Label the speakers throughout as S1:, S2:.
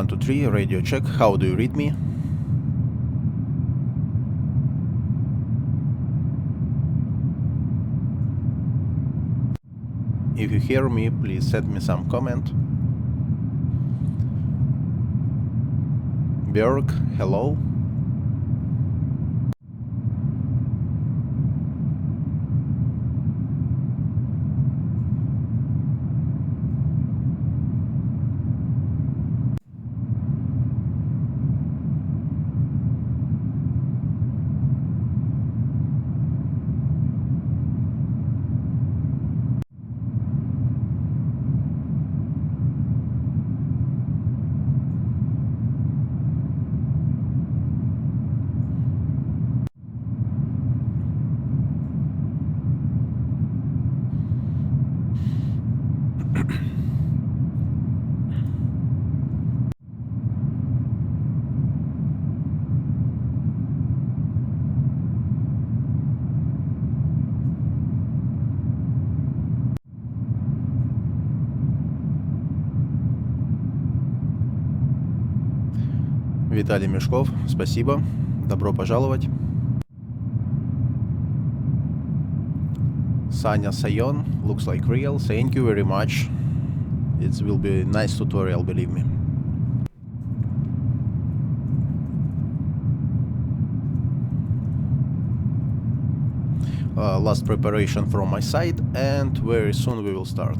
S1: 1, 2, 3, radio check. How do you read me? If you hear me, please send me some comment. Berg, hello. Виталий Мешков, спасибо. Добро пожаловать. Sanya Sayon, looks like real. Thank you very much. It will be a nice tutorial, believe me. Last preparation from my side, and very soon we will start.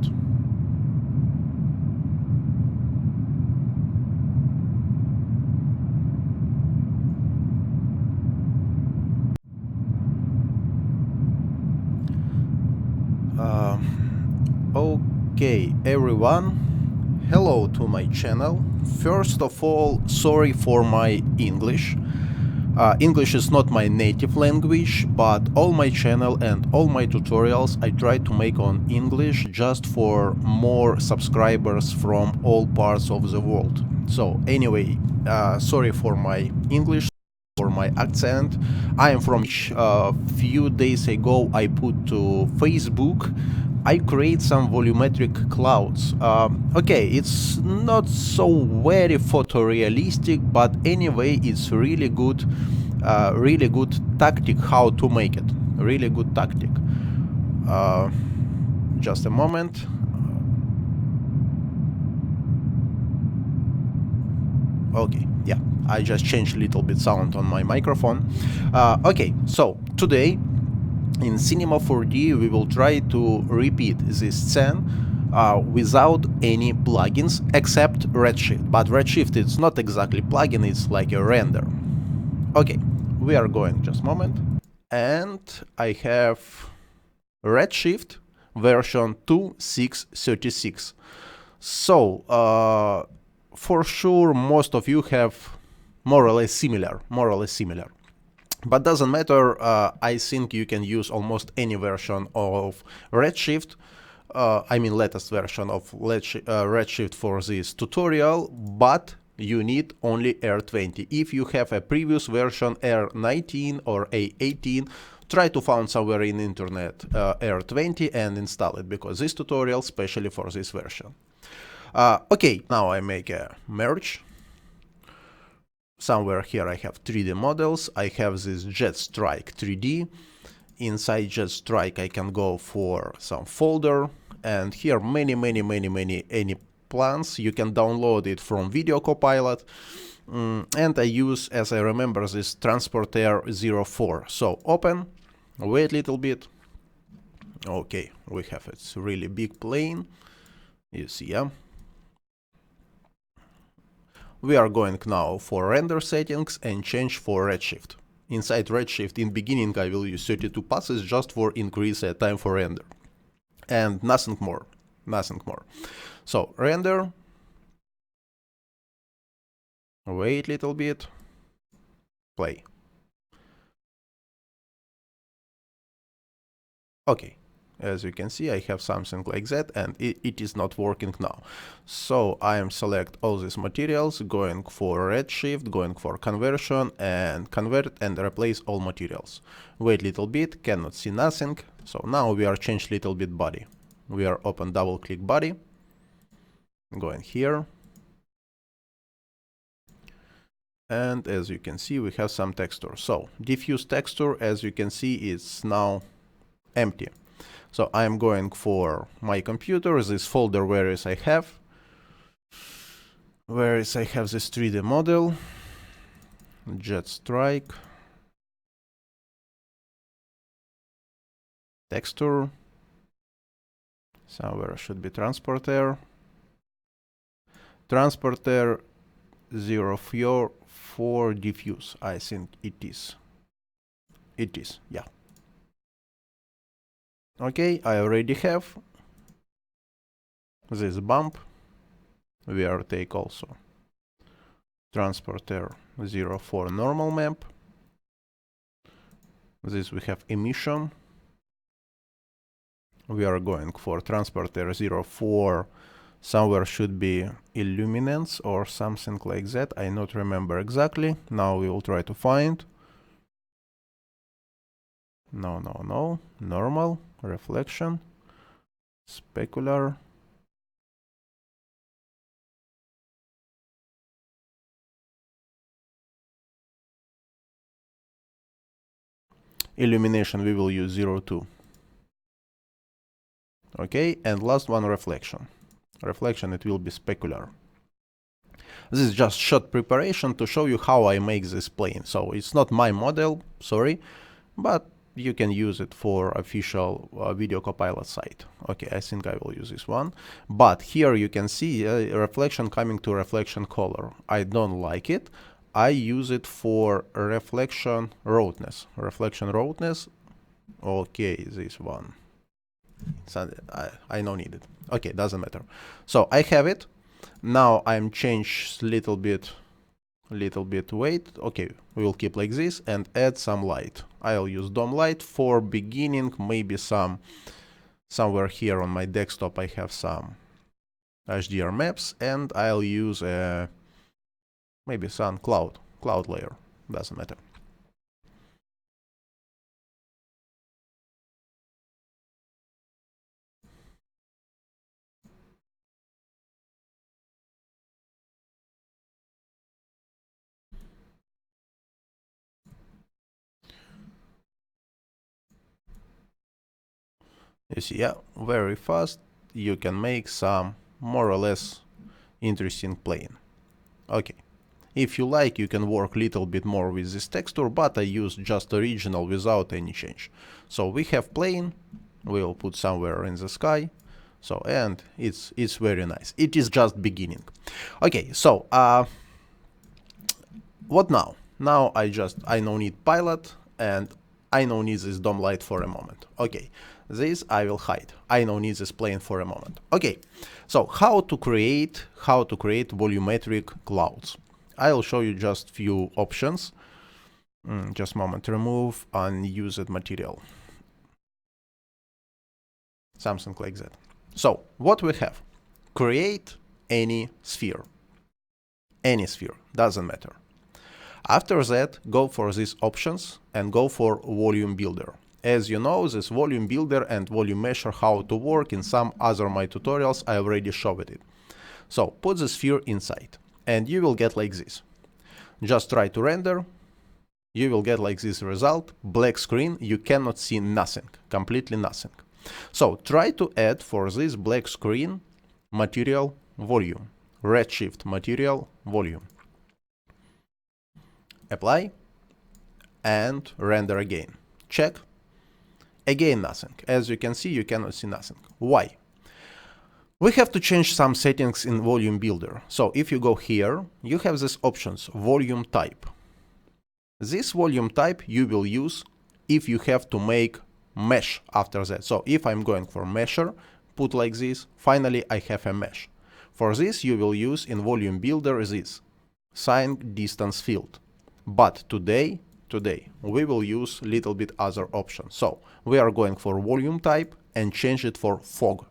S1: Okay, everyone, hello to my channel. First of all, sorry for my English. English is not my native language, but all my channel and all my tutorials I try to make on English just for more subscribers from all parts of the world. So anyway, sorry for my English, for my accent. I am from a few days ago I put to Facebook. I create some volumetric clouds. Okay, it's not so very photorealistic, but anyway, it's really good tactic how to make it. Really good tactic. Just a moment. Okay, yeah, I just changed a little bit sound on my microphone. Okay, so today in Cinema 4D we will try to repeat this scene without any plugins except Redshift. But Redshift is not exactly plugin, it's like a render. Okay, we are going just a moment. And I have Redshift version 2.6.36. So for sure most of you have more or less similar. But doesn't matter, I think you can use almost any version of Redshift. I mean latest version of Redshift for this tutorial, but you need only R20. If you have a previous version R19 or A18, try to find somewhere in internet R20 and install it, because this tutorial specially for this version. Okay, now I make a merge. Somewhere here I have 3D models. I have this Jetstrike 3D. Inside Jetstrike I can go for some folder, and here many plans. You can download it from Video Copilot. And I use, as I remember, this Transporter 04. So open, wait a little bit. Okay, we have it's really big plane. You see, yeah. We are going now for render settings and change for Redshift. Inside Redshift, in beginning I will use 32 passes just for increase time for render. And nothing more. So render. Wait a little bit. Play. Okay. As you can see, I have something like that, and it is not working now. So I am select all these materials, going for Redshift, going for conversion, and convert and replace all materials. Wait a little bit, cannot see nothing. So now we are change little bit body. We are open double click body, going here, And as you can see, we have some texture. So diffuse texture, as you can see, is now empty. So I'm going for my computer, this folder where I have this 3D model, jet strike, texture, somewhere should be transporter, 04 diffuse, I think it is. It is, yeah. Okay, I already have this bump. We are take also transporter 04 normal map. This we have emission. We are going for transporter 04. Somewhere should be illuminance or something like that. I not remember exactly. Now we will try to find. No. Normal, reflection, specular. Illumination we will use 02. Okay, and last one, reflection. Reflection, it will be specular. This is just short preparation to show you how I make this plane. So it's not my model, sorry, but you can use it for official video copilot site. Okay, I think I will use this one. But here you can see a reflection coming to reflection color. I don't like it. I use it for reflection roughness. Reflection roughness. Okay, this one. I don't need it. Okay, doesn't matter. So I have it. Now I'm changed little bit weight. Okay, we will keep like this and add some light. I'll use dome light for beginning. Maybe somewhere here on my desktop I have some HDR maps, and I'll use maybe some cloud layer. Doesn't matter. You see, yeah, very fast you can make some more or less interesting plane. Okay, if you like, you can work a little bit more with this texture, but I use just original without any change. So we have plane, we'll put somewhere in the sky. So, and it's very nice. It is just beginning. Okay, so what now? Now I no need pilot, and I no need this dome light for a moment. Okay, this I will hide. I no need this plane for a moment. Okay, so how to create volumetric clouds? I'll show you just few options. Just a moment. Remove unused material. Something like that. So what we have? Create any sphere. Any sphere, doesn't matter. After that, go for these options and go for volume builder. As you know, this volume builder and volume measure how to work in some other my tutorials, I already showed it. So put the sphere inside and you will get like this. Just try to render. You will get like this result, black screen, you cannot see nothing, completely nothing. So try to add for this black screen material volume, Redshift material volume. Apply and render again. Check. Again nothing. As you can see, you cannot see nothing. Why? We have to change some settings in volume builder. So if you go here, you have these options, volume type. This volume type you will use if you have to make mesh after that. So if I'm going for measure, put like this, finally I have a mesh. For this you will use in volume builder this sign distance field. But today we will use little bit other options. So we are going for volume type and change it for fog.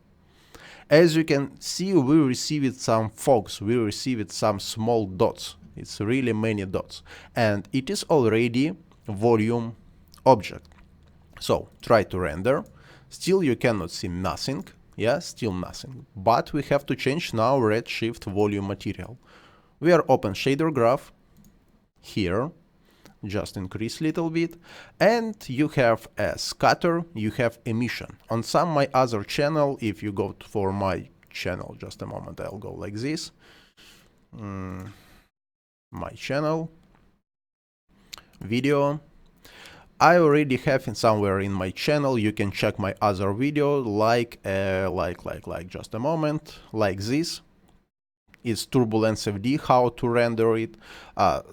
S1: As you can see, we received some fogs, we received some small dots. It's really many dots, and it is already volume object. So try to render. Still you cannot see nothing. Yeah, still nothing. But we have to change now Redshift volume material. We are open shader graph. here, just increase a little bit, and you have a scatter, you have emission. On some my other channel, if you go for my channel, just a moment, I'll go like this. My channel, video. I already have it somewhere in my channel. You can check my other video, like just a moment, like this. It's turbulence FD, how to render it,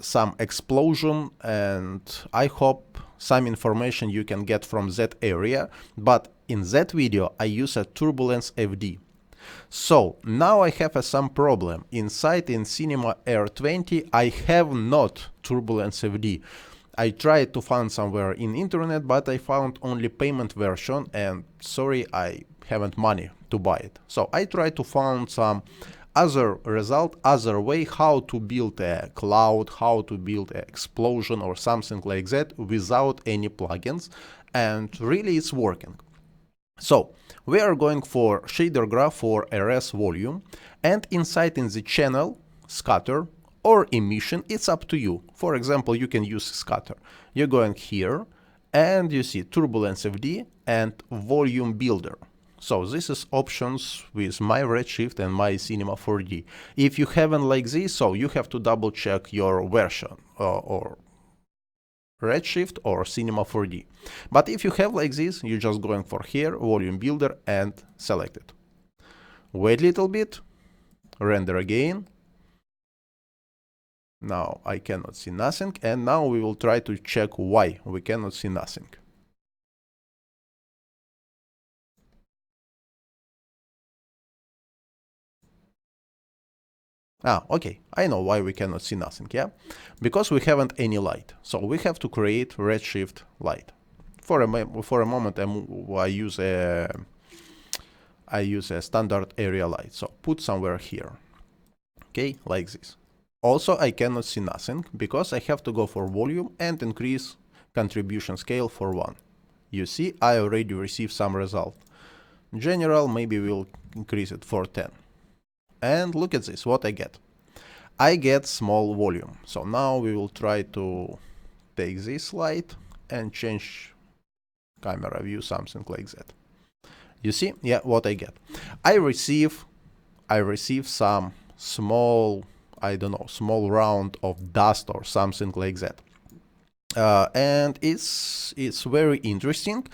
S1: some explosion, and I hope some information you can get from that area. But in that video, I use a turbulence FD. So now I have some problem. Inside in Cinema R20, I have not turbulence FD. I tried to find somewhere in internet, but I found only payment version, and sorry, I haven't money to buy it. So I tried to find some other result, other way how to build a cloud, how to build an explosion or something like that without any plugins, and really it's working. So we are going for shader graph for RS volume, and inside in the channel, scatter or emission, it's up to you. For example, you can use scatter. You're going here, and you see turbulence FD and volume builder. So this is options with my Redshift and my Cinema 4D. If you haven't like this, so you have to double check your version or Redshift or Cinema 4D. But if you have like this, you're just going for here, volume builder, and select it. Wait a little bit, render again. Now I cannot see nothing, and now we will try to check why we cannot see nothing. Okay, I know why we cannot see nothing, yeah? Because we haven't any light. So we have to create Redshift light. For a moment, I use a standard area light. So put somewhere here, okay, like this. Also, I cannot see nothing because I have to go for volume and increase contribution scale for 1. You see, I already received some result. In general, maybe we'll increase it for 10. And look at this, what I get. I get small volume. So now we will try to take this light and change camera view, something like that. You see, yeah, what I get. I receive some small, I don't know, small round of dust or something like that. And it's very interesting.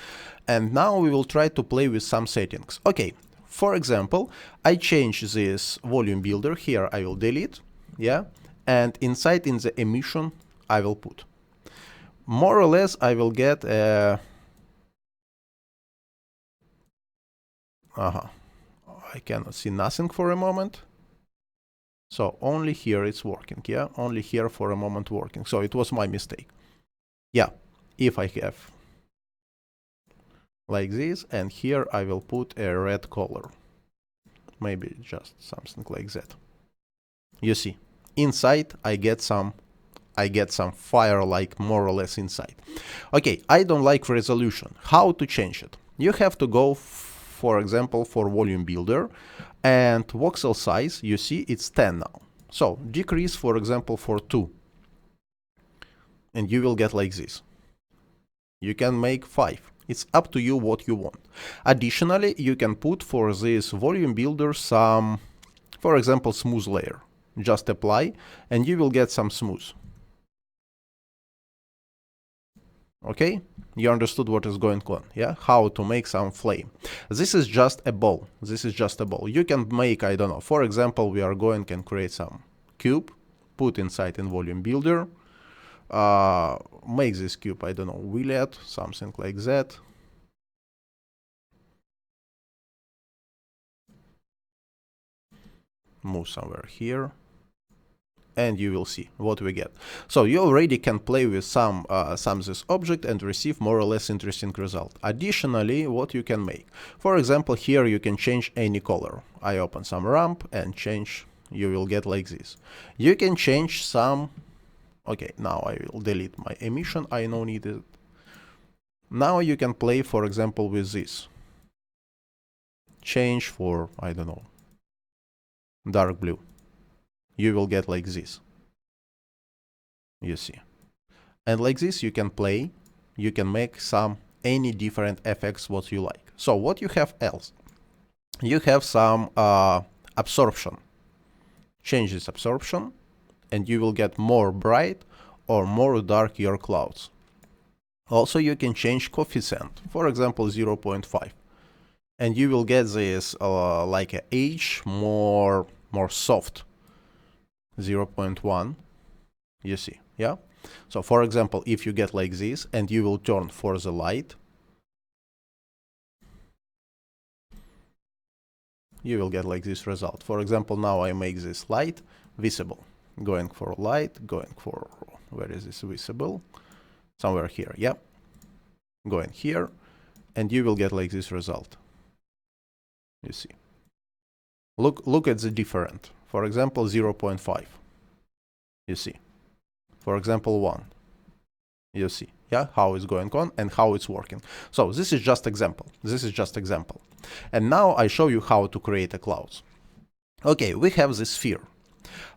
S1: And now we will try to play with some settings. Okay, for example, I change this volume builder here. I will delete, yeah, and inside in the emission I will put. More or less, I will get a. I cannot see nothing for a moment. So only here it's working, yeah? Only here for a moment working. So it was my mistake. Yeah, if I have like this, and here I will put a red color. Maybe just something like that. You see, inside I get some fire like more or less inside. Okay, I don't like resolution. How to change it? You have to go, for example, for volume builder, and voxel size, you see it's 10 now. So decrease, for example, for 2. And you will get like this. You can make 5. It's up to you what you want. Additionally, you can put for this volume builder some, for example, smooth layer. Just apply, and you will get some smooth. Okay, you understood what is going on, yeah? How to make some flame. This is just a ball. This is just a ball. You can make, I don't know, for example, we are going and create some cube, put inside in volume builder, make this cube, I don't know, Willet, something like that. Move somewhere here. And you will see what we get. So you already can play with some this object and receive more or less interesting result. Additionally, what you can make. For example, here you can change any color. I open some ramp and change, you will get like this. You can change some, okay, now I will delete my emission, I don't need it. Now you can play, for example, with this. Change for, I don't know, dark blue. You will get like this. You see. And like this, you can play, you can make any different effects what you like. So what you have else? You have some absorption. Change this absorption, and you will get more bright or more dark your clouds. Also, you can change coefficient, for example, 0.5. And you will get this like a edge more soft, 0.1. You see, yeah? So for example, if you get like this and you will turn for the light, you will get like this result. For example, now I make this light visible. Going for light, going for, where is this visible? Somewhere here, yeah? Going here, and you will get like this result. You see. Look at the different. For example, 0.5. You see. For example, 1. You see, yeah, how it's going on and how it's working. So this is just example. This is just example. And now I show you how to create a clouds. Okay, we have this sphere.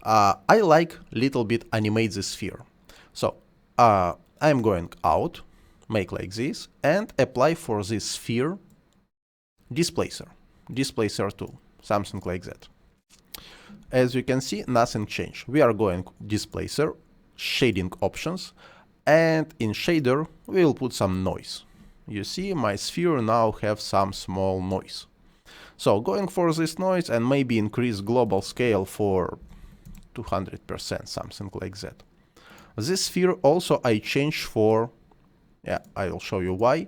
S1: I like little bit animate this sphere. So I'm going out, make like this, and apply for this sphere displacer tool, something like that. As you can see, nothing changed. We are going displacer, shading options, and in shader we will put some noise. You see, my sphere now have some small noise. So going for this noise and maybe increase global scale for 200%, something like that. This sphere also I change for, yeah, I will show you why.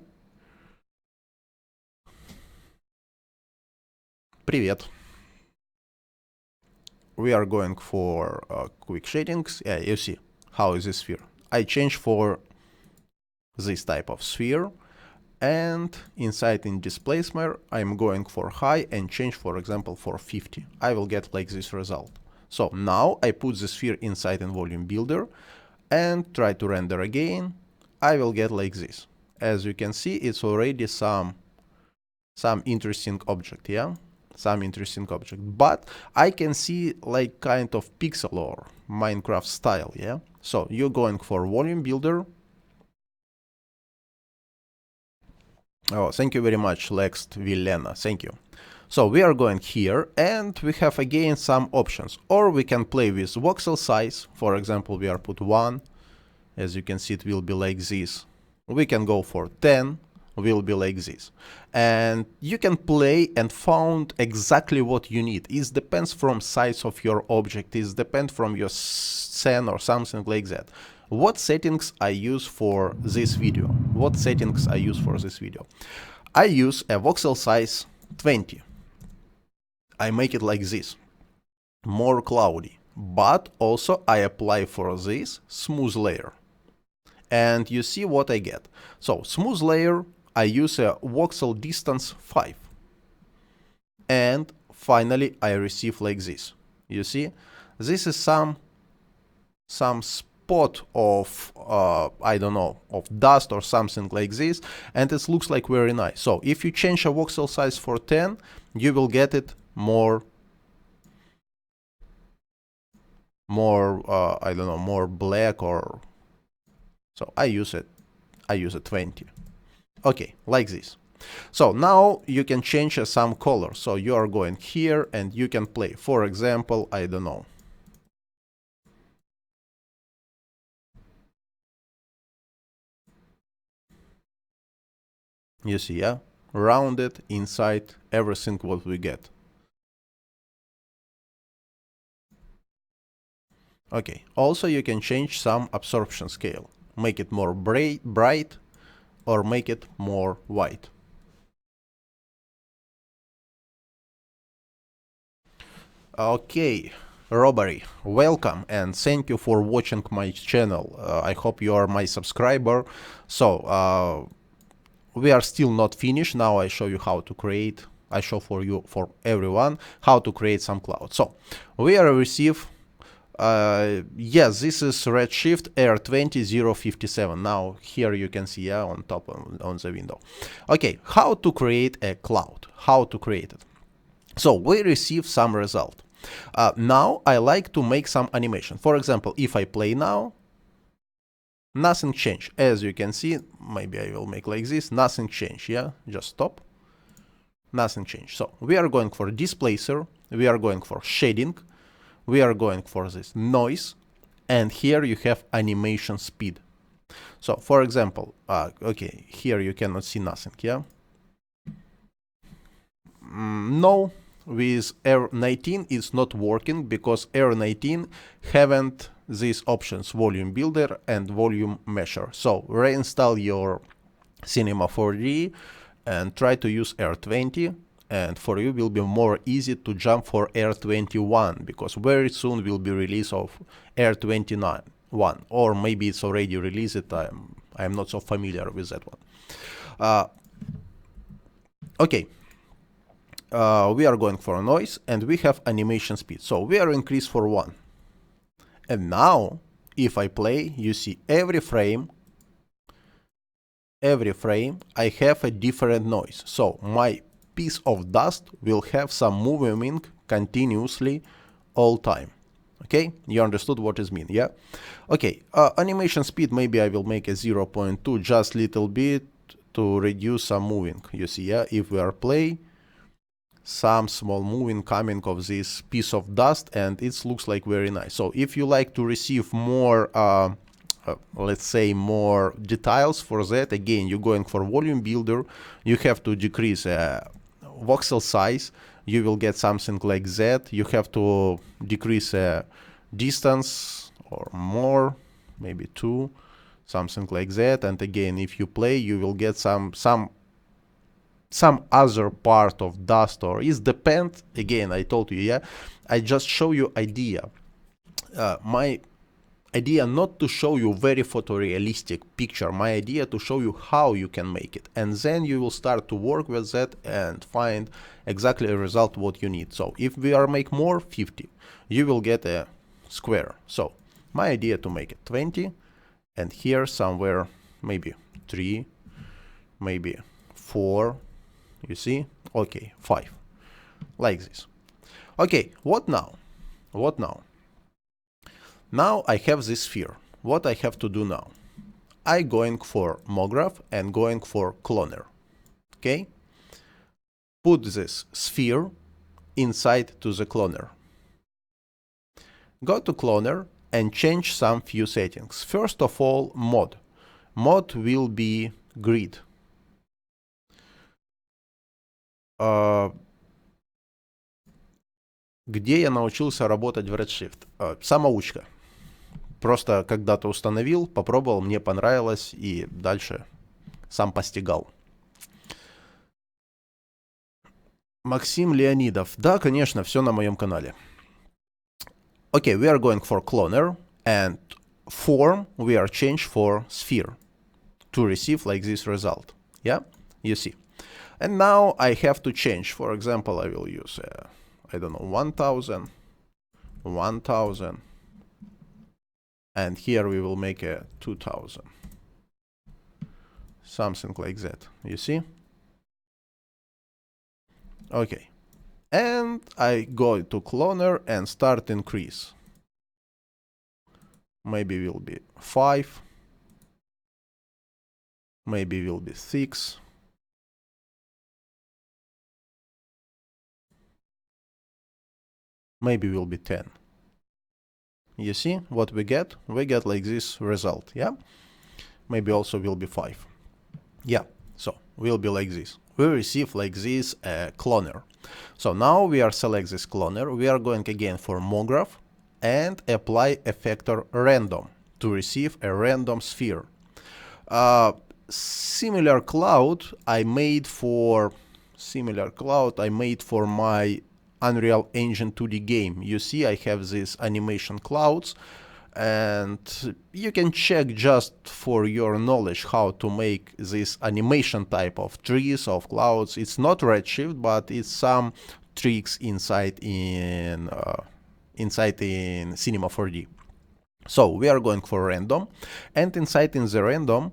S1: Привет. We are going for quick shadings. Yeah, you see how is this sphere. I change for this type of sphere, and inside in displacement I'm going for high and change, for example, for 50. I will get like this result. So now I put the sphere inside in volume builder and try to render again. I will get like this. As you can see, it's already some interesting object, yeah? Some interesting object, but I can see like kind of pixel or Minecraft style, yeah? So you're going for volume builder. Oh, thank you very much, Lex Villena, thank you. So we are going here and we have again some options, or we can play with voxel size. For example, we are put 1, as you can see it will be like this. We can go for 10, will be like this, and you can play and found exactly what you need. It depends from size of your object, it depends from your scene or something like that. What settings I use for this video? I use a voxel size 20. I make it like this, more cloudy, but also I apply for this smooth layer, and you see what I get. So smooth layer, I use a voxel distance 5, and finally I receive like this. You see, this is some spot of I don't know, of dust or something like this, and it looks like very nice. So if you change a voxel size for 10, you will get it more I don't know, more black, or so I use it 20. Okay, like this. So now you can change some color. So you are going here and you can play. For example, I don't know. You see, yeah? Rounded inside everything what we get. Okay, also you can change some absorption scale. Make it more bright or make it more white. Okay, Robbery, welcome and thank you for watching my channel. I hope you are my subscriber. So we are still not finished. Now I show you how to create. I show for everyone how to create some cloud. So we are receive. Yes, this is Redshift R20057. Now here you can see, yeah, on top on the window. Okay, how to create a cloud? How to create it? So we receive some result. Now I like to make some animation. For example, if I play now, nothing changed. As you can see, maybe I will make like this, nothing changed, yeah, just stop, nothing changed. So we are going for displacer, we are going for shading, we are going for this noise, and here you have animation speed. So for example, okay, here you cannot see nothing, yeah. No, with R19 it's not working because R19 haven't these options, volume builder and volume measure. So reinstall your Cinema 4D and try to use R20, and for you will be more easy to jump for R21 because very soon will be release of R29 one, or maybe it's already released. I'm not so familiar with that one. Okay. We are going for noise and we have animation speed, so we are increased for 1. And now if I play, you see every frame I have a different noise, so my piece of dust will have some movement continuously all time. Okay, you understood what is mean, yeah? Okay, animation speed, maybe I will make a 0.2, just little bit to reduce some moving. You see, yeah, if we are play, some small moving coming of this piece of dust, and it looks like very nice. So if you like to receive more, let's say more details for that, again, you're going for volume builder, you have to decrease voxel size, you will get something like that. You have to decrease distance or more, maybe 2, something like that. And again, if you play, you will get some other part of dust, or is depend. Again, I told you, yeah, I just show you idea. My idea not to show you very photorealistic picture, my idea to show you how you can make it, and then you will start to work with that and find exactly a result what you need. So if we are make more 50, you will get a square. So my idea to make it 20, and here somewhere maybe 3, maybe 4, you see, okay, 5, like this. Okay, what now? Now I have this sphere. What I have to do now? I going for MoGraph and going for cloner. Okay? Put this sphere inside to the cloner. Go to cloner and change some few settings. First of all, mode. Mode will be grid. Где я научился работать в Redshift? Самоучка. Просто когда-то установил, попробовал, мне понравилось, и дальше сам постигал. Максим Леонидов. Да, конечно, все на моем канале. Okay, we are going for cloner, and form we are changed for sphere to receive like this result. Yeah, you see. And now I have to change. For example, I will use, I don't know, 1000, 1000. And here we will make a 2000. Something like that. You see? Okay. And I go to cloner and start increase. Maybe will be 5. Maybe will be 6. Maybe will be 10. You see what we get? We get like this result, yeah? Maybe also will be 5. Yeah, so will be like this. We receive like this cloner. So now we are select this cloner. We are going again for MoGraph and apply effector random to receive a random sphere. Similar cloud I made for my Unreal Engine 2D game. You see, I have these animation clouds, and you can check just for your knowledge how to make this animation type of trees, of clouds. It's not Redshift, but it's some tricks inside in Cinema 4D. So we are going for random, and inside in the random,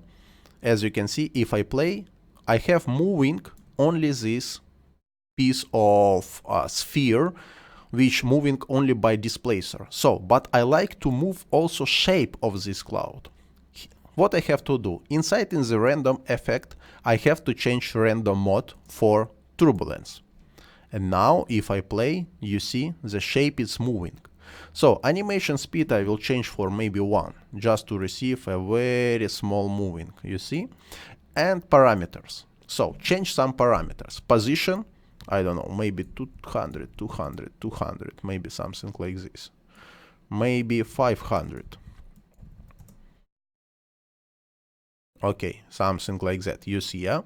S1: as you can see, if I play, I have moving only this piece of sphere, which moving only by displacer. So, but I like to move also shape of this cloud. what I have to do, inside in the random effect, I have to change random mode for turbulence. And now if I play, you see the shape is moving. So animation speed I will change for maybe 1, just to receive a very small moving, you see? And parameters. So change some parameters. Position, I don't know, maybe 200, 200, 200, maybe something like this. Maybe 500. Okay, something like that, you see, yeah?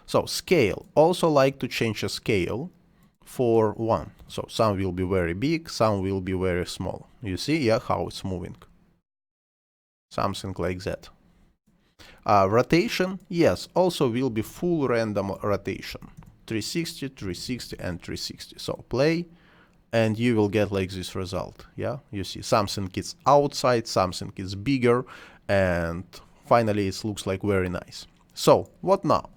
S1: So scale, also like to change a scale for 1. So some will be very big, some will be very small. You see, yeah, how it's moving. Something like that. Rotation, yes, also will be full random rotation. 360, 360, and 360. So play, and you will get like this result, yeah? You see, something is outside, something is bigger, and finally it looks like very nice. So, what now?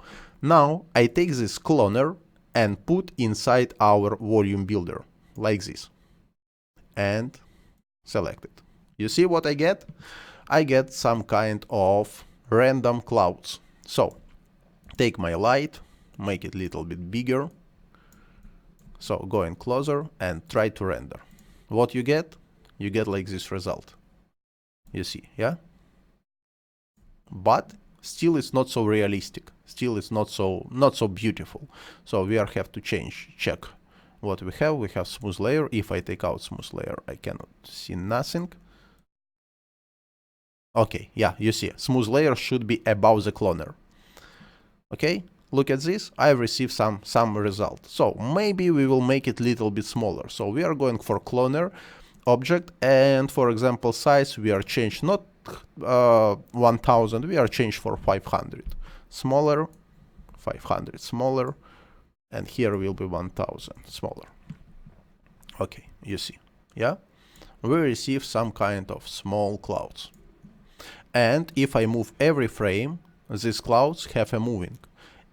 S1: Now, I take this cloner and put inside our volume builder, like this. And select it. You see what I get? I get some kind of random clouds. So, take my light, make it a little bit bigger. So, going closer and try to render. What you get? You get like this result. You see, yeah? But still it's not so realistic. Still it's not so beautiful. So we have to check what we have. We have smooth layer. If I take out smooth layer, I cannot see nothing. Okay, yeah, you see, smooth layer should be above the cloner. Okay, look at this. I've received some result. So maybe we will make it a little bit smaller. So we are going for cloner object, and for example size we are changed not 1000, we are changed for 500. Smaller, 500 smaller, and here will be 1000 smaller. Okay, you see, yeah? We receive some kind of small clouds. And if I move every frame, these clouds have a moving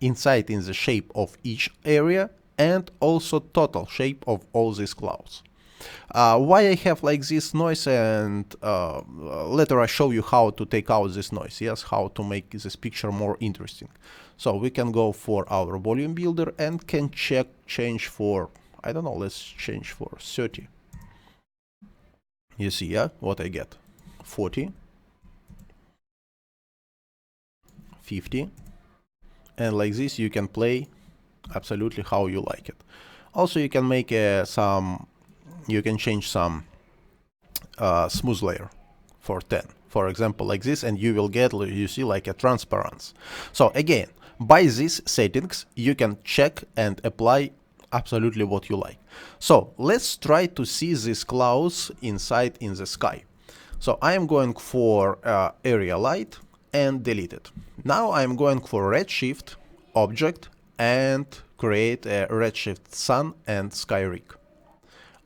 S1: inside in the shape of each area and also total shape of all these clouds. Why I have like this noise, and later I show you how to take out this noise, yes, how to make this picture more interesting. So we can go for our volume builder and can change for, I don't know, let's change for 30. You see, yeah, what I get? 40, 50, and like this you can play absolutely how you like it. Also you can make you can change some smooth layer for 10, for example, like this, and you will get, you see, like a transparency. So again, by these settings you can check and apply absolutely what you like. So let's try to see these clouds inside in the sky. So I am going for area light and delete it. Now I'm going for Redshift object and create a Redshift sun and sky rig.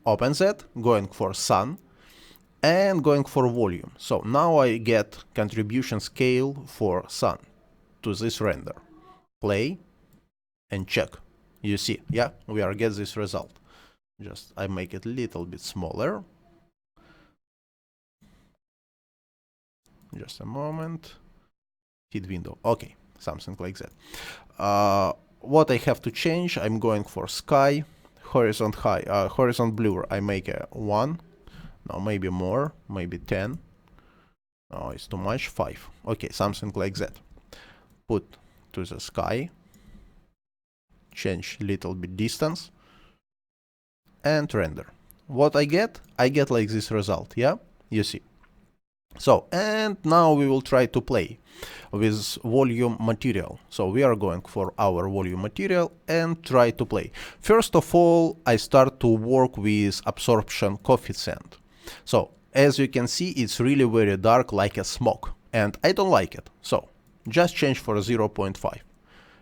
S1: Open that, going for sun and going for volume. So now I get contribution scale for sun to this render. Play and check. You see, yeah, we are get this result. Just I make it a little bit smaller. Just a moment. Hit window. Okay, something like that. What I have to change, I'm going for sky, horizon high, horizon blur, I make a 1, no, maybe more, maybe 10, no, it's too much, 5, okay, something like that. Put to the sky, change little bit distance, and render. What I get like this result, yeah, you see. So, and now we will try to play with volume material. So we are going for our volume material and try to play. First of all, I start to work with absorption coefficient. So as you can see, it's really very dark, like a smoke, and I don't like it. So just change for 0.5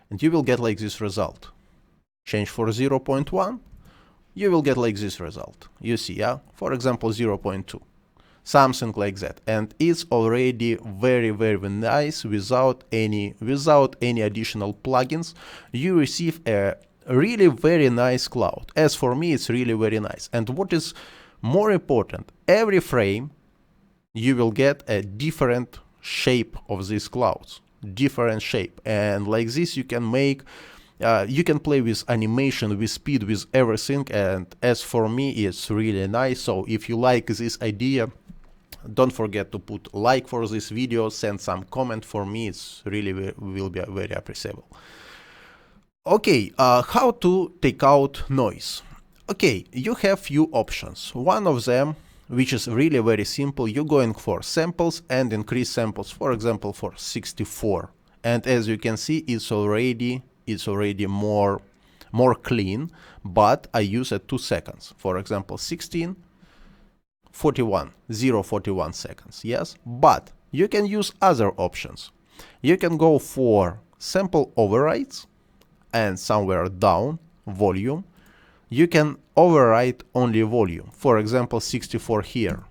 S1: and you will get like this result. Change for 0.1, you will get like this result. You see, yeah, for example 0.2. Something like that, and it's already very nice without any additional plugins. You receive a really very nice cloud. As for me, it's really very nice. And what is more important, every frame you will get a different shape of these clouds, different shape, and like this you can make you can play with animation, with speed, with everything, and as for me it's really nice. So if you like this idea, don't forget to put like for this video, send some comment for me, it's really will be very appreciable. Okay, how to take out noise? Okay, you have few options. One of them, which is really very simple, you're going for samples and increase samples, for example, for 64. And as you can see, it's already more clean, but I use it 2 seconds. For example, 16, 41, 0.41 seconds, yes? But you can use other options. You can go for sample overrides, and somewhere down, volume, you can override only volume. For example, 64 here.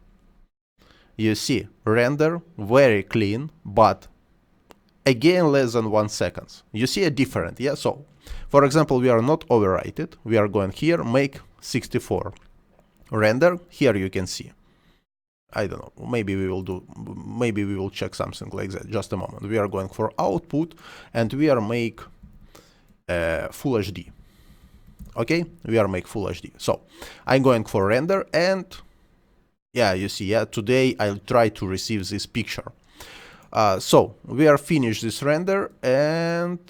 S1: You see, render, very clean, but again less than 1 second. You see a different, yeah? So, for example, we are not overwrite, we are going here, make 64. Render, here you can see. I don't know, maybe we will check something like that, just a moment. We are going for output, and we are make full HD. Okay, we are make full HD. So I'm going for render, and yeah, you see, yeah, today I'll try to receive this picture. So we are finished this render, and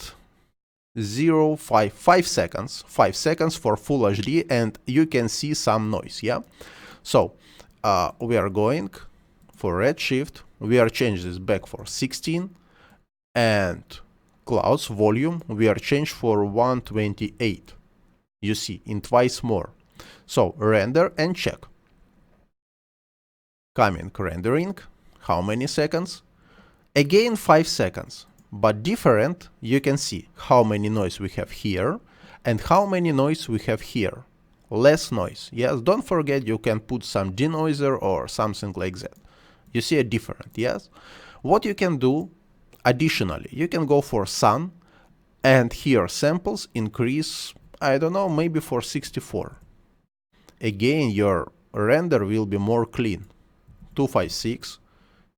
S1: 5 seconds for full HD, and you can see some noise, yeah. So we are going for Redshift, we are changing this back for 16, and clouds volume we are changed for 128. You see, in twice more. So render and check. Coming rendering, how many seconds? Again 5 seconds, but different. You can see how many noise we have here and how many noise we have here. Less noise, yes, don't forget you can put some denoiser or something like that. You see a different, yes? What you can do additionally, you can go for sun, and here samples increase, I don't know, maybe for 64. Again, your render will be more clean. 256.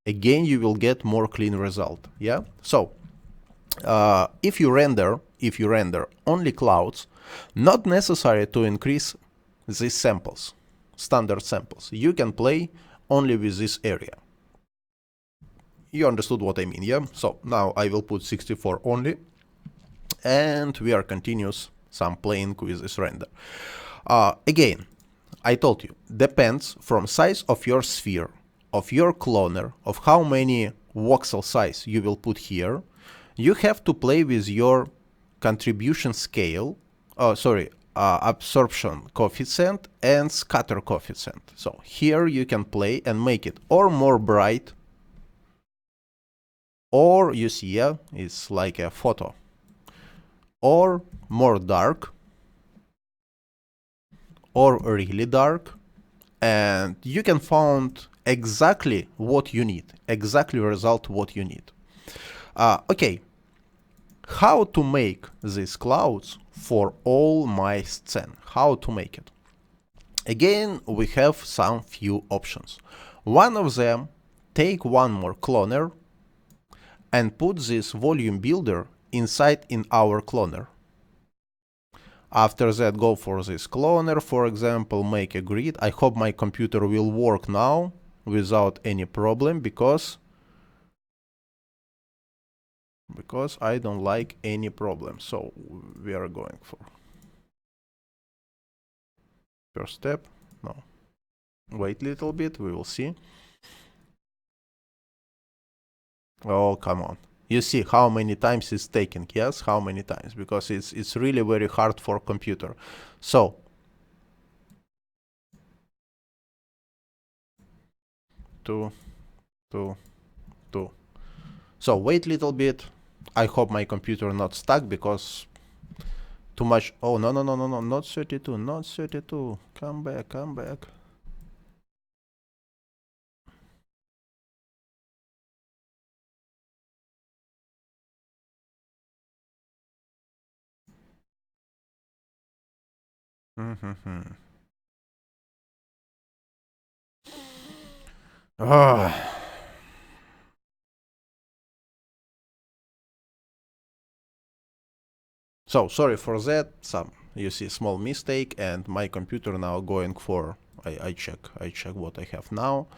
S1: Again, you will get more clean result. Yeah. So if you render only clouds, not necessary to increase these samples, standard samples. You can play only with this area. You understood what I mean, yeah? So now I will put 64 only, and we are continuous some playing with this render. Again, I told you, depends from size of your sphere, of your cloner, of how many voxel size you will put here. You have to play with your contribution scale, absorption coefficient and scatter coefficient. So here you can play and make it or more bright, or you see, yeah, it's like a photo, or more dark, or really dark, and you can find exactly what you need, exactly result what you need. Okay, how to make these clouds for all my scene? How to make it? Again, we have some few options. One of them, take one more cloner and put this volume builder inside in our cloner. After that, go for this cloner, for example, make a grid. I hope my computer will work now without any problem, because I don't like any problem. So we are going for first step. No, wait a little bit, we will see. Oh, come on. You see how many times it's taking, yes? How many times? Because it's really very hard for computer. So two. So wait a little bit. I hope my computer not stuck, because too much. Oh, no, not 32, not 32. Come back. Ah. So sorry for that, you see small mistake, and my computer now going for, I check what I have now.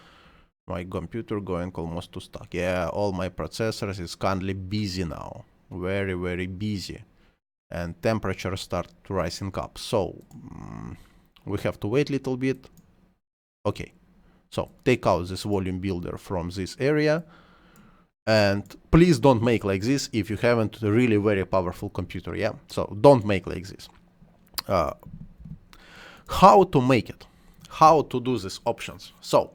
S1: My computer going almost to stuck. Yeah, all my processors is currently busy now, very busy, and temperature start rising up. So we have to wait a little bit. Okay, so take out this volume builder from this area, and please don't make like this if you haven't a really very powerful computer. Yeah, so don't make like this. How to make it? How to do these options? So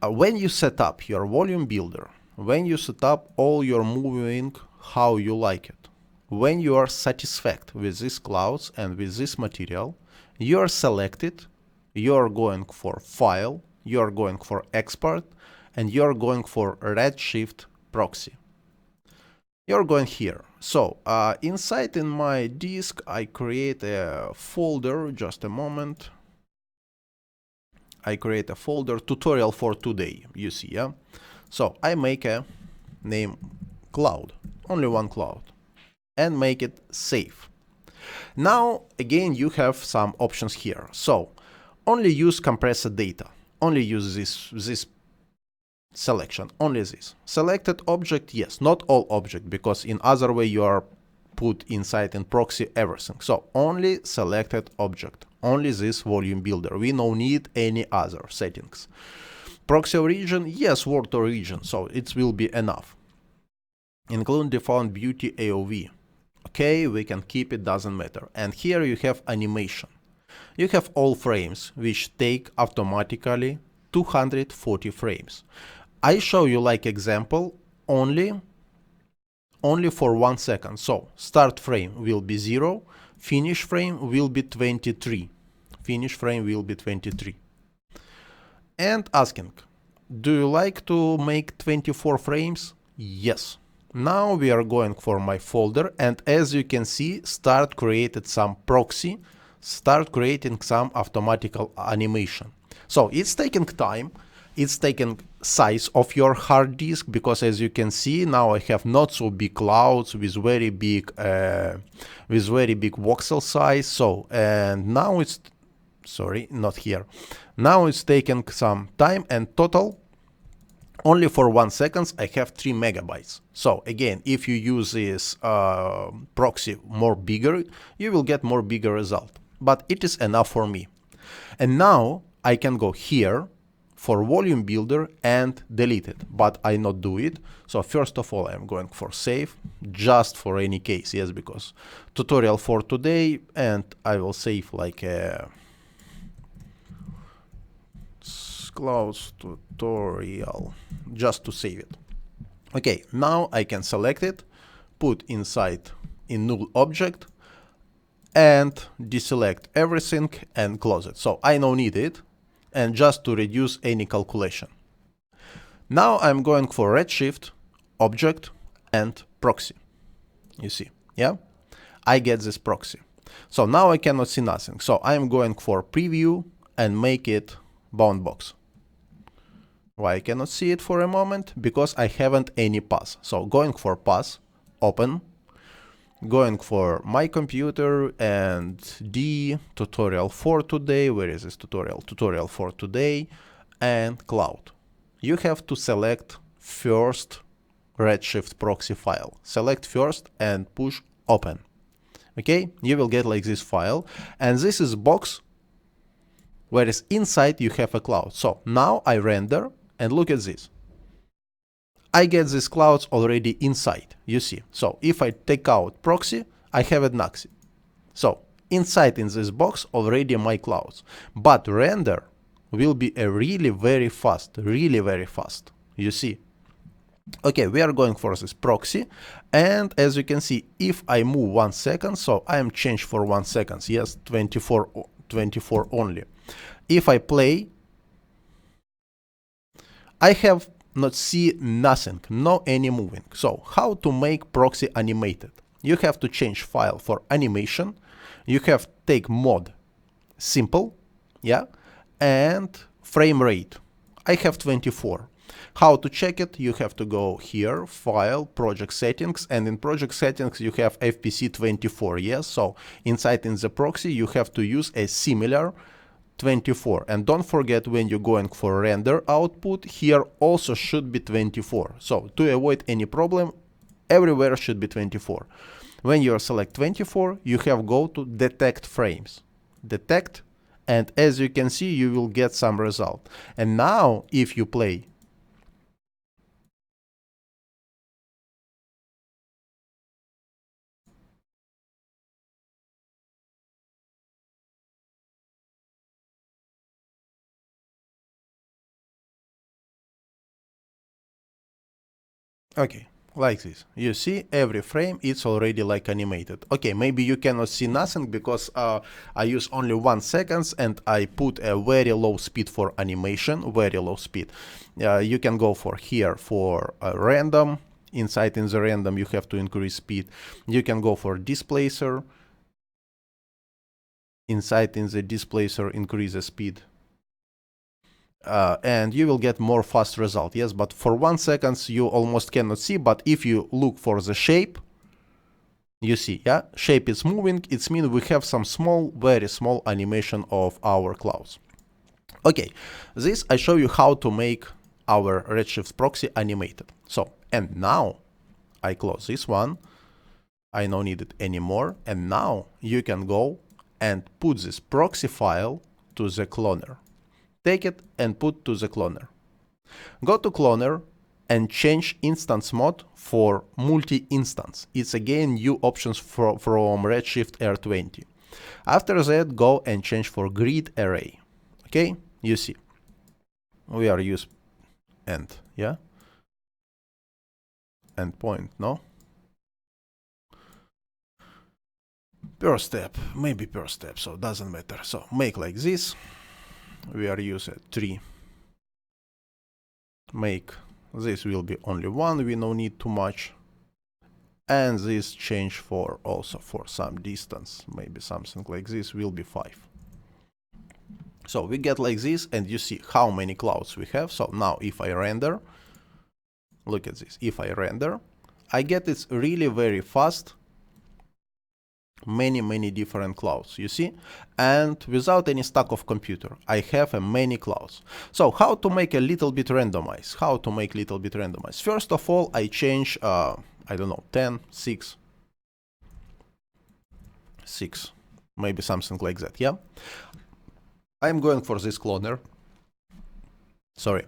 S1: when you set up your volume builder, when you set up all your moving how you like it, when you are satisfied with these clouds and with this material, you are selected, you are going for file, you are going for export, and you are going for Redshift proxy. You're going here. So inside in my disk, I create a folder, just a moment. I create a folder tutorial for today, you see, yeah? So I make a name cloud, only one cloud, and make it save. Now, again, you have some options here. So only use compressed data, only use this selection, only this. Selected object, yes, not all object, because in other way you are put inside in proxy everything. So only selected object, only this volume builder. We no need any other settings. Proxy origin, yes, word origin, so it will be enough. Include default beauty AOV. Okay, we can keep it, doesn't matter. And here you have animation. You have all frames, which take automatically 240 frames. I show you like example only for 1 second. So start frame will be 0, finish frame will be 23. Finish frame will be 23. And asking, do you like to make 24 frames? Yes. Now we are going for my folder, and as you can see, start created some proxy, start creating some automatical animation. So it's taking time, it's taking size of your hard disk, because as you can see now I have not so big clouds with very big voxel size. So and now it's, sorry, not here. Now it's taking some time, and total only for 1 second I have 3 megabytes. So again, if you use this proxy more bigger, you will get more bigger result, but it is enough for me. And now I can go here for volume builder and delete it, but I not do it. So first of all, I'm going for save, just for any case, yes, because tutorial for today, and I will save like a clouds tutorial, just to save it. Okay, now I can select it, put inside in null object, and deselect everything and close it. So I don't need it, and just to reduce any calculation. Now I'm going for Redshift, object, and proxy. You see, yeah? I get this proxy. So now I cannot see nothing. So I'm going for preview and make it bound box. Why I cannot see it for a moment? Because I haven't any path. So going for path, open, going for my computer and D, tutorial for today. Where is this tutorial? Tutorial for today, and cloud. You have to select first Redshift proxy file. Select first and push open. Okay, you will get like this file, and this is box, whereas inside you have a cloud. So now I render, and look at this. I get these clouds already inside, you see. So if I take out proxy, I have it nothing. So inside in this box already my clouds, but render will be a really very fast, you see. Okay, we are going for this proxy, and as you can see, if I move 1 second, so I am changed for 1 second, yes, 24 only. If I play, I have not see nothing, no any moving. So how to make proxy animated? You have to change file for animation. You have take mode simple, yeah, and frame rate. I have 24. How to check it? You have to go here, File, Project Settings, and in Project Settings you have FPC24, yes? So inside in the proxy you have to use a similar 24. And don't forget, when you're going for render output, here also should be 24. So to avoid any problem, everywhere should be 24. When you select 24, you have go to detect frames. Detect, and as you can see, you will get some result. And now if you play, okay, like this. You see every frame, it's already like animated. Okay, maybe you cannot see nothing because I use only 1 second and I put a very low speed for animation, very low speed. You can go for here for random. Inside in the random you have to increase speed. You can go for displacer. Inside in the displacer increase the speed. And you will get more fast result, yes, but for 1 second you almost cannot see, but if you look for the shape, you see, yeah, shape is moving, it means we have some small, very small animation of our clouds. Okay, this I show you how to make our Redshift proxy animated. So, and now I close this one, I don't need it anymore, and now you can go and put this proxy file to the cloner. Take it and put to the cloner. Go to cloner and change instance mode for multi-instance. It's again new options from Redshift R20. After that, go and change for grid array. Okay, you see, we are use end, yeah, endpoint, no? Per step, maybe per step, so doesn't matter. So make like this. We are use a tree. Make this will be only 1, we no need too much. And this change for also for some distance, maybe something like this will be 5. So we get like this, and you see how many clouds we have. So now if I render, look at this, if I render, I get it really very fast, many different clouds, you see, and without any stack of computer I have many clouds. So how to make a little bit randomize, first of all I change I don't know, 10, 6, maybe something like that, yeah. I'm going for this cloner, sorry,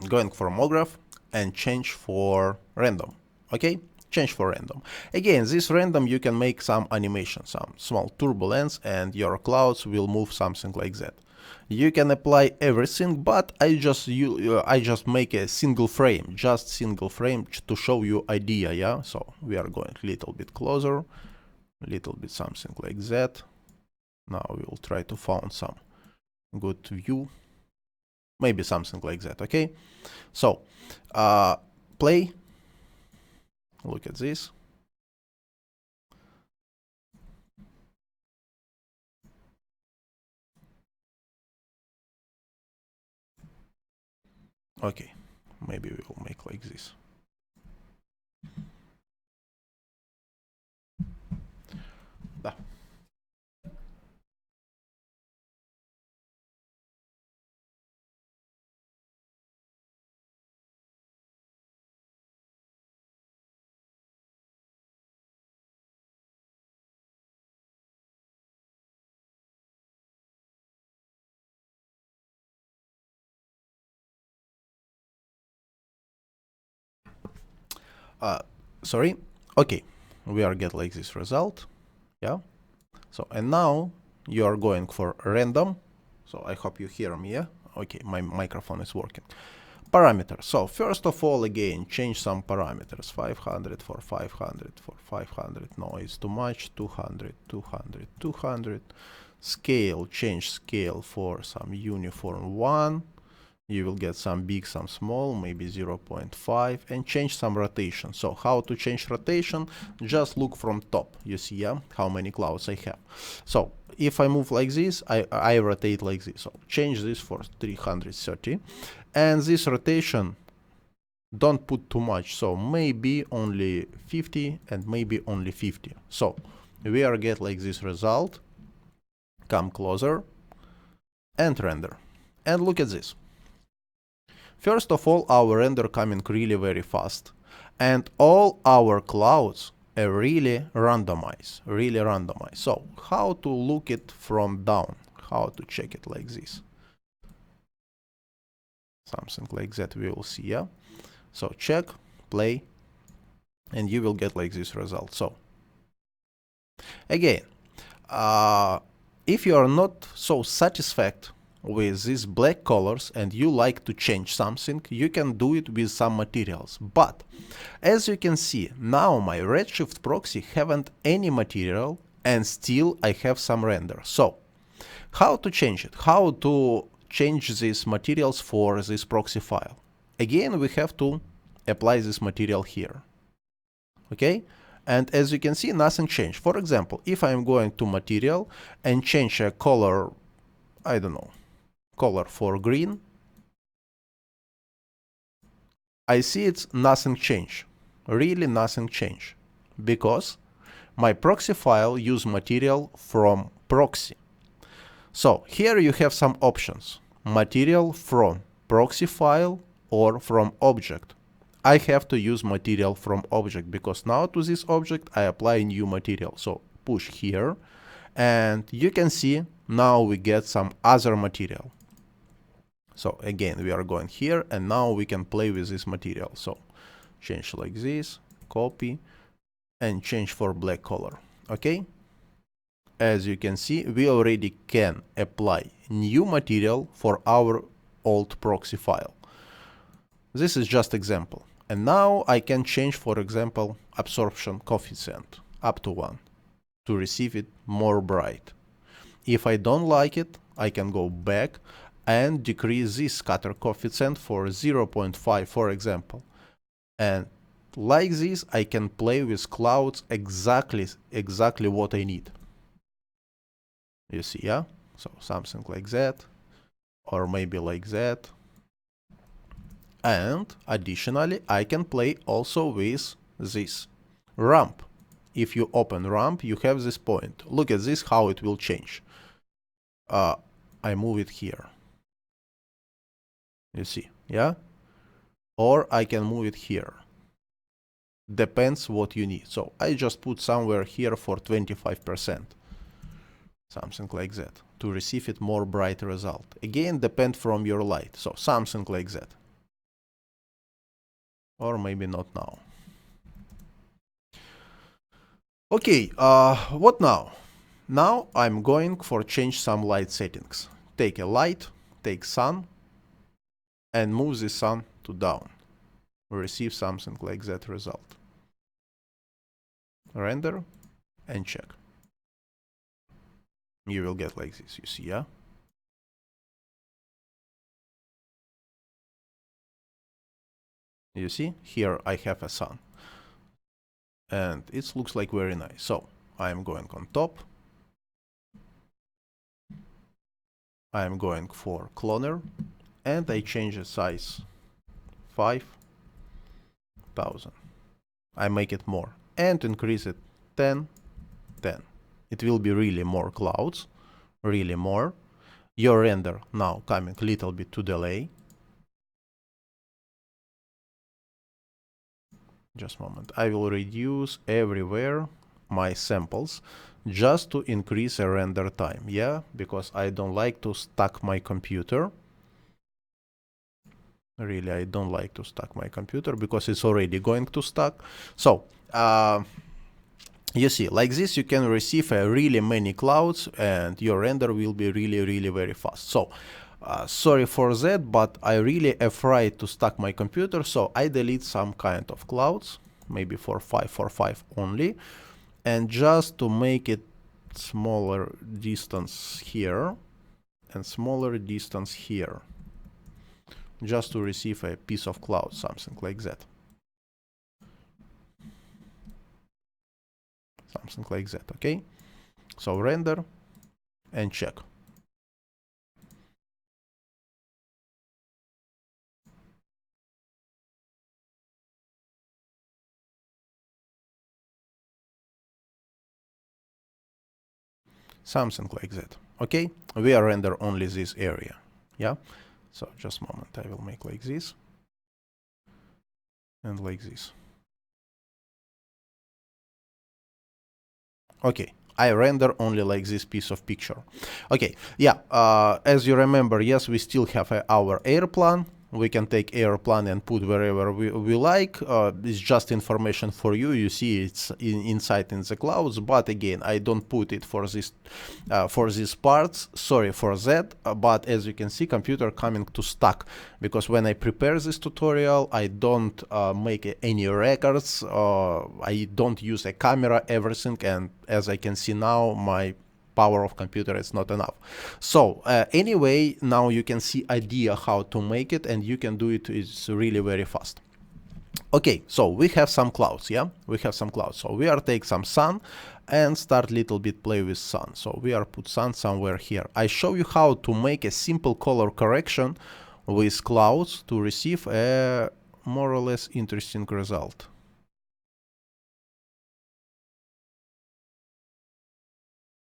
S1: going for MoGraph and change for random, okay. Change for random. Again, this random you can make some animation, some small turbulence, and your clouds will move something like that. You can apply everything, but I just make a single frame, to show you idea, yeah. So we are going a little bit closer, little bit something like that. Now we will try to find some good view, maybe something like that, okay. So play. Look at this. Okay, maybe we will make like this. Da. Sorry. Okay, we are get like this result, yeah. So and now you are going for random. So I hope you hear me, yeah. Okay, my microphone is working. Parameters. So first of all, again, change some parameters. 500 for 500 for 500. No, it's too much. 200, 200, 200. Scale, change scale for some uniform 1. You will get some big, some small, maybe 0.5, and change some rotation. So how to change rotation? Just look from top. You see, yeah, how many clouds I have. So if I move like this, I rotate like this. So change this for 330. And this rotation, don't put too much. So maybe only 50 and maybe only 50. So we are get like this result. Come closer and render. And look at this. First of all, our render coming really very fast, and all our clouds are really randomized, So how to look it from down? How to check it like this? Something like that we will see, yeah? So check, play, and you will get like this result. So again, if you are not so satisfied with these black colors and you like to change something, you can do it with some materials. But as you can see, now my Redshift proxy haven't any material and still I have some render. So how to change it? How to change these materials for this proxy file? Again, we have to apply this material here. Okay? And as you can see, nothing changed. For example, if I'm going to material and change a color, I don't know, color for green, I see it's nothing change, really nothing change, because my proxy file use material from proxy. So here you have some options, material from proxy file or from object. I have to use material from object because now to this object I apply new material. So push here and you can see now we get some other material. So again, we are going here and now we can play with this material. So change like this, copy and change for black color. Okay. As you can see, we already can apply new material for our old proxy file. This is just example. And now I can change, for example, absorption coefficient up to 1 to receive it more bright. If I don't like it, I can go back and decrease this scatter coefficient for 0.5, for example. And like this, I can play with clouds exactly what I need. You see, yeah? So something like that, or maybe like that. And additionally, I can play also with this ramp. If you open ramp, you have this point. Look at this, how it will change. I move it here. You see, yeah? Or I can move it here. Depends what you need. So I just put somewhere here for 25%. Something like that. To receive it more bright result. Again, depend from your light. So something like that. Or maybe not now. Okay, what now? Now I'm going for change some light settings. Take a light, take sun, and move the sun to down. Receive something like that result. Render and check. You will get like this, you see, yeah? You see, here I have a sun. And it looks like very nice. So I'm going on top. I'm going for cloner and I change the size 5,000. I make it more and increase it 10, 10. It will be really more clouds, really more. Your render now coming a little bit to delay. Just a moment. I will reduce everywhere my samples just to increase the render time. Yeah, because I don't like to stuck my computer. Really, I don't like to stuck my computer because it's already going to stuck. So, you see, like this, you can receive really many clouds and your render will be really very fast. So, sorry for that, but I really afraid to stuck my computer, so I delete some kind of clouds, maybe for 5 only, and just to make it smaller distance here and smaller distance here. just to receive a piece of cloud, something like that. Something like that, okay? So render and check. Something like that, okay? We are render only this area, yeah? So just a moment, I will make like this and like this. Okay, I render only like this piece of picture. Okay, yeah, as you remember, yes, we still have our airplane. We can take airplane and put wherever we like. It's just information for you. You see it's inside in the clouds, but again, I don't put it for these parts. Sorry for that, but as you can see, computer coming to stuck, because when I prepare this tutorial, I don't make any records. I don't use a camera, everything, and as I can see now, my power of computer is not enough. So anyway, now you can see idea how to make it, and you can do it. It's really very fast. Okay, so we have some clouds, yeah? We have some clouds. So we are take some sun and start little bit play with sun. So we are put sun somewhere here. I show you how to make a simple color correction with clouds to receive a more or less interesting result.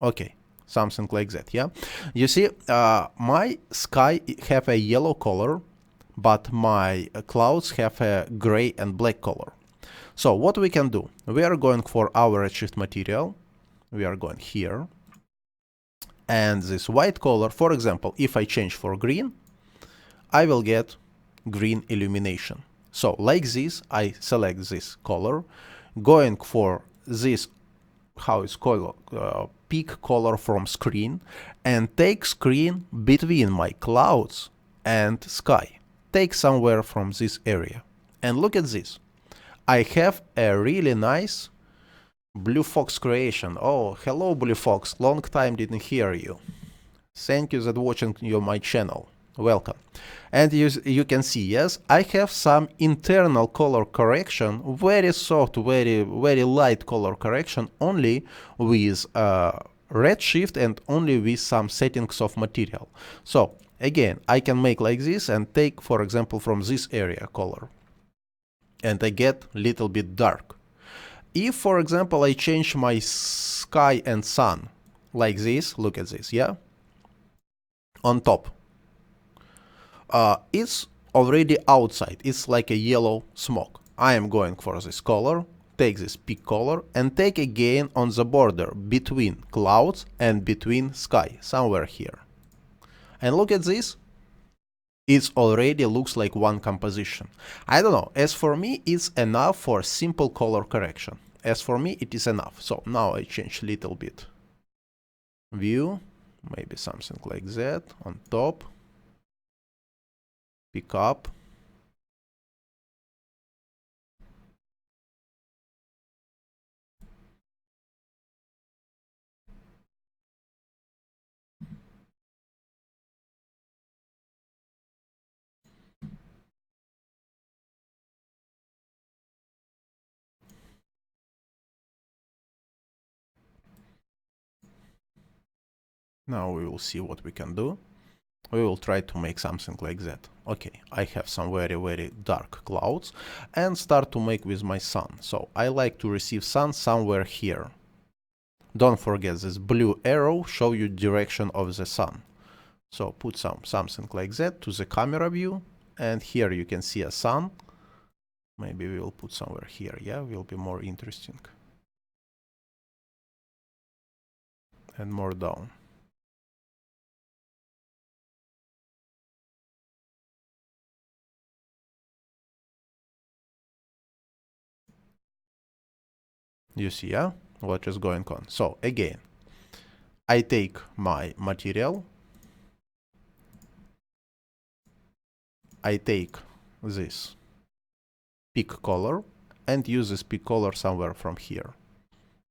S1: Okay, something like that, yeah? You see, my sky have a yellow color, but my clouds have a gray and black color. So what we can do, we are going for our Redshift material. We are going here. And this white color, for example, if I change for green, I will get green illumination. So like this, I select this color, going for this, how it's called, peak color from screen, and take screen between my clouds and sky. Take somewhere from this area. And look at this. I have a really nice Blue Fox creation. Oh, hello Blue Fox, long time didn't hear you. Thank you that watching my channel. Welcome. And you can see, yes, I have some internal color correction, very soft, very light color correction, only with Redshift and only with some settings of material. So again, I can make like this and take, for example, from this area color, and I get little bit dark. If, for example, I change my sky and sun like this, look at this, yeah, on top, it's already outside. It's like a yellow smoke. I am going for this color, take this peak color, and take again on the border between clouds and between sky, somewhere here. And look at this. It already looks like one composition. I don't know. As for me, it's enough for simple color correction. As for me, it is enough. So now I change a little bit view, maybe something like that on top. Pick up. Now we will see what we can do. We will try to make something like that. Okay, I have some very dark clouds and start to make with my sun. So I like to receive sun somewhere here. Don't forget this blue arrow show you direction of the sun. So put something like that to the camera view, and here you can see a sun. Maybe we will put somewhere here, yeah, will be more interesting. And more down. You see, yeah, what is going on. So again, I take my material, I take this peak color and use this peak color somewhere from here.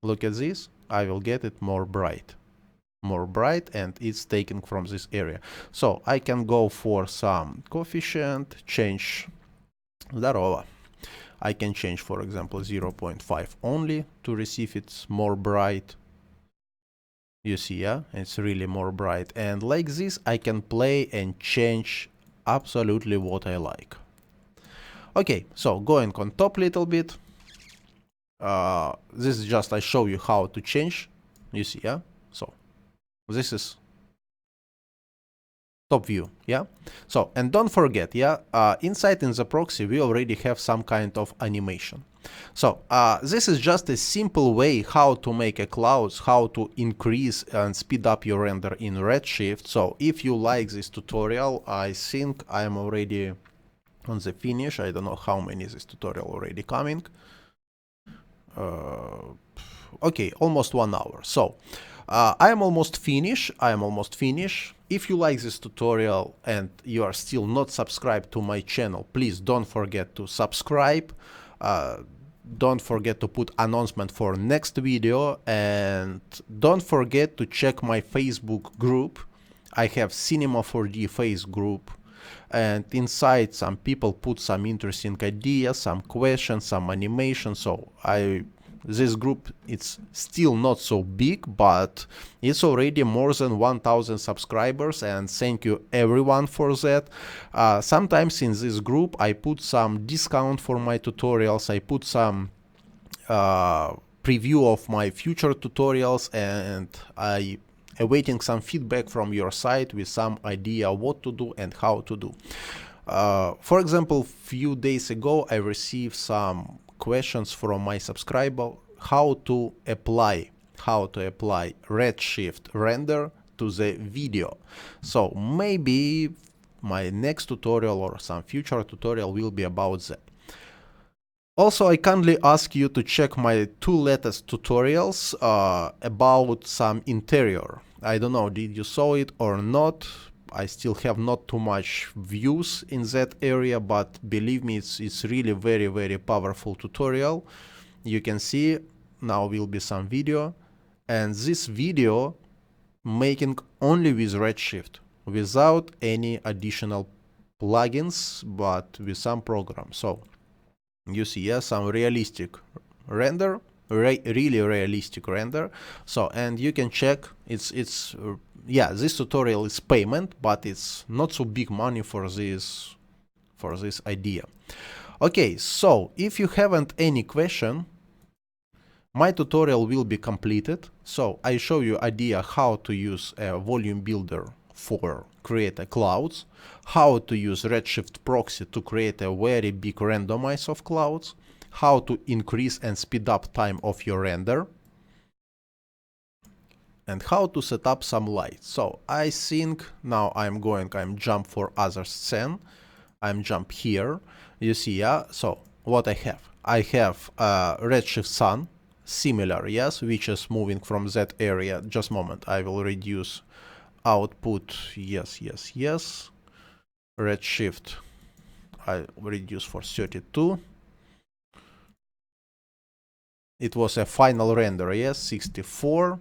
S1: Look at this, I will get it more bright. more bright, and it's taken from this area. So I can go for some coefficient, change Zdarova. I can change, for example, 0.5 only to receive it's more bright. You see, yeah, it's really more bright. And like this, I can play and change absolutely what I like. Okay, so going on top a little bit. This is just I show you how to change. You see, yeah. So this is top view, yeah. So, and don't forget, yeah, inside in the proxy we already have some kind of animation. So this is just a simple way how to make a clouds, how to increase and speed up your render in Redshift. So if you like this tutorial, I think I am already on the finish. I don't know how many is this tutorial already coming. Okay, almost 1 hour. So I am almost finished. If you like this tutorial and you are still not subscribed to my channel, please don't forget to subscribe. Don't forget to put announcement for next video, and don't forget to check my Facebook group. I have Cinema 4D Face group, and inside some people put some interesting ideas, some questions, some animation. So this group, it's still not so big, but it's already more than 1000 subscribers, and thank you everyone for that. Sometimes in this group I put some discount for my tutorials, I put some preview of my future tutorials, and I awaiting some feedback from your side with some idea what to do and how to do. For example, few days ago I received some questions from my subscriber how to apply Redshift render to the video. So maybe my next tutorial or some future tutorial will be about that. Also, I kindly ask you to check my 2 latest tutorials about some interior. I don't know, did you saw it or not? I still have not too much views in that area, but believe me, it's really very powerful tutorial. You can see now will be some video, and this video making only with Redshift, without any additional plugins, but with some program. So you see, yeah, some realistic render, really realistic render. So, and you can check, it's yeah, this tutorial is payment, but it's not so big money for this idea. Okay, so if you haven't any question, my tutorial will be completed. So I show you idea how to use a volume builder for create a clouds, how to use Redshift proxy to create a very big randomize of clouds, how to increase and speed up time of your render, and how to set up some lights. So I think now I'm jump for other scene. I'm jump here. You see, yeah. So what I have Redshift sun, similar, yes, which is moving from that area. Just a moment, I will reduce output. Yes. Redshift, I reduce for 32. It was a final render, yes, 64.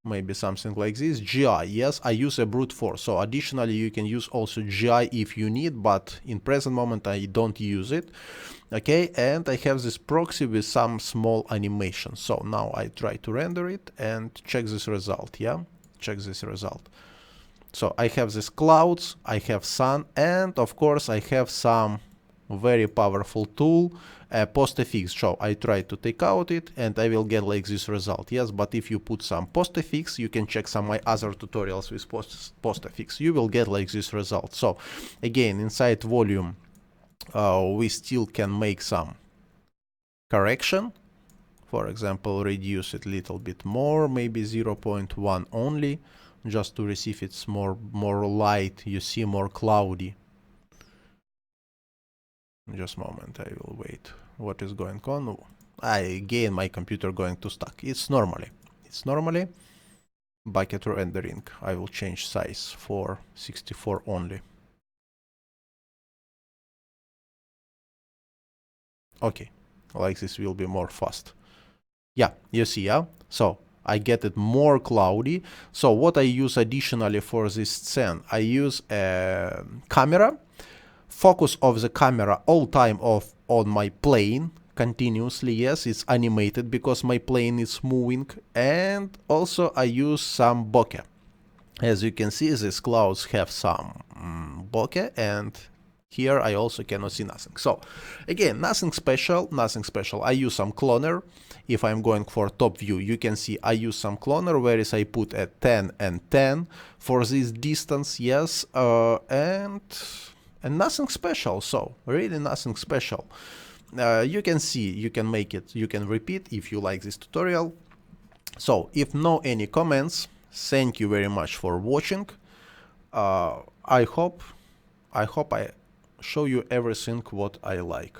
S1: Maybe something like this. GI, yes, I use a brute force. So additionally, you can use also GI if you need, but in present moment I don't use it. Okay, and I have this proxy with some small animation. So now I try to render it and check this result. Yeah, check this result. So I have these clouds, I have sun, and of course I have some very powerful tool, postfix. So I try to take out it and I will get like this result. Yes, but if you put some postfix, you can check some of my other tutorials with postfix, you will get like this result. So again, inside volume we still can make some correction. For example, reduce it a little bit more, maybe 0.1 only, just to receive it's more light, you see, more cloudy. Just a moment, I will wait. What is going on? Again, my computer going to stuck. It's normally bucket rendering. I will change size for 64 only. Okay, like this will be more fast. Yeah, you see, yeah. So I get it more cloudy. So what I use additionally for this scene, I use a camera, focus of the camera all time off on my plane continuously. Yes, it's animated because my plane is moving. And also I use some bokeh. As you can see, these clouds have some bokeh, and here I also cannot see nothing. So again, nothing special, nothing special. I use some cloner. If I'm going for top view, you can see I use some cloner, whereas I put a 10 and 10 for this distance, yes, and nothing special. So really nothing special. You can see, you can make it, you can repeat if you like this tutorial. So if no any comments, thank you very much for watching. I hope I show you everything what I like.